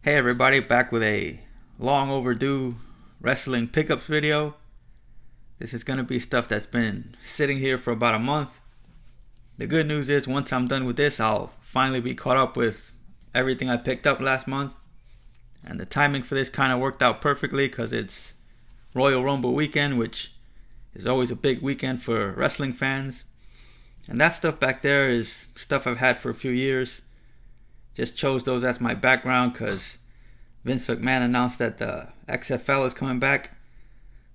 Hey everybody, back with a long overdue wrestling pickups video. This is going to be stuff that's been sitting here for about a month. The good news is once I'm done with this, I'll finally be caught up with everything I picked up last month. And the timing for this kind of worked out perfectly because it's Royal Rumble weekend, which is always a big weekend for wrestling fans. And that stuff back there is stuff I've had for a few years. Just chose those as my background because Vince McMahon announced that the XFL is coming back.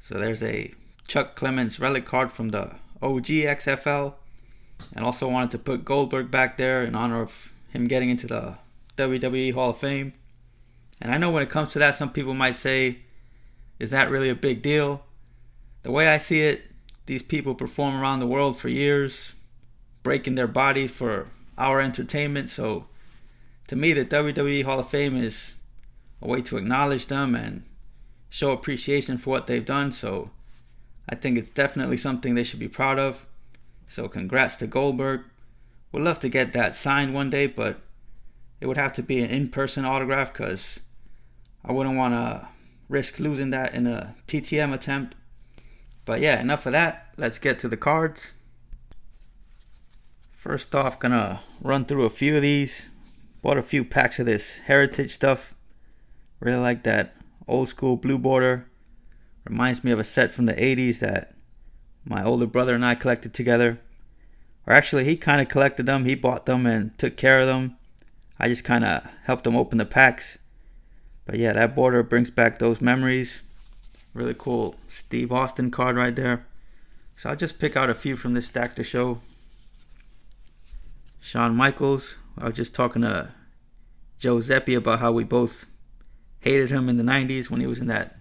So there's a Chuck Clements relic card from the OG XFL. And also wanted to put Goldberg back there in honor of him getting into the WWE Hall of Fame. And I know when it comes to that, some people might say, is that really a big deal? The way I see it, these people perform around the world for years, breaking their bodies for our entertainment. So to me, the WWE Hall of Fame is a way to acknowledge them and show appreciation for what they've done. So I think it's definitely something they should be proud of. So congrats to Goldberg. Would love to get that signed one day, but it would have to be an in-person autograph because I wouldn't want to risk losing that in a TTM attempt. But yeah, enough of that. Let's get to the cards. First off, gonna run through a few of these. Bought a few packs of this heritage stuff. Really like that old school blue border. Reminds me of a set from the 80s that my older brother and I collected together. Or actually, he kind of collected them. He bought them and took care of them. I just kind of helped him open the packs. But yeah, that border brings back those memories. Really cool Steve Austin card right there. So I'll just pick out a few from this stack to show. Shawn Michaels. I was just talking to Joe Zeppi about how we both hated him in the 90s when he was in that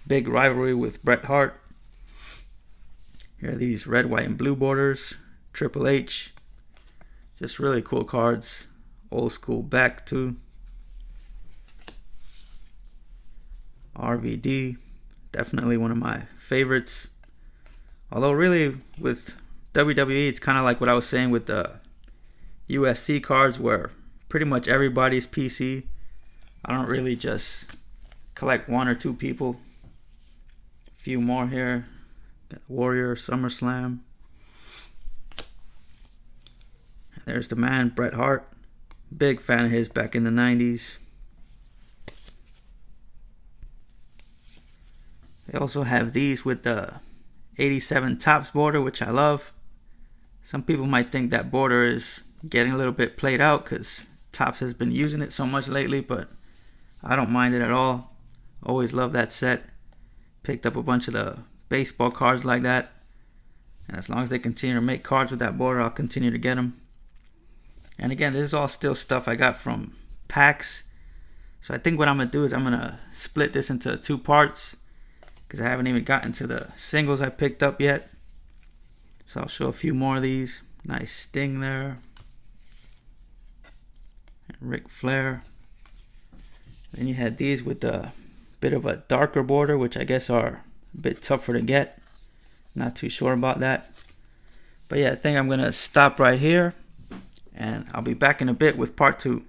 big rivalry with Bret Hart. Here are these red, white, and blue borders. Triple H. Just really cool cards. Old school back too. RVD. Definitely one of my favorites. Although really with WWE, it's kind of like what I was saying with the UFC cards where pretty much everybody's PC. I don't really just collect one or two people. A few more here. Got Warrior, SummerSlam. There's the man, Bret Hart. Big fan of his back in the 90s. They also have these with the 87 Topps border, which I love. Some people might think that border is getting a little bit played out because Topps has been using it so much lately, but I don't mind it at all. Always love that set. Picked up a bunch of the baseball cards like that. And as long as they continue to make cards with that border, I'll continue to get them. And again, this is all still stuff I got from packs. So I think what I'm going to do is I'm going to split this into two parts because I haven't even gotten to the singles I picked up yet. So I'll show a few more of these. Nice Sting there. And Ric Flair. Then you had these with a bit of a darker border, which I guess are a bit tougher to get. Not too sure about that. But yeah, I think I'm going to stop right here. And I'll be back in a bit with part 2.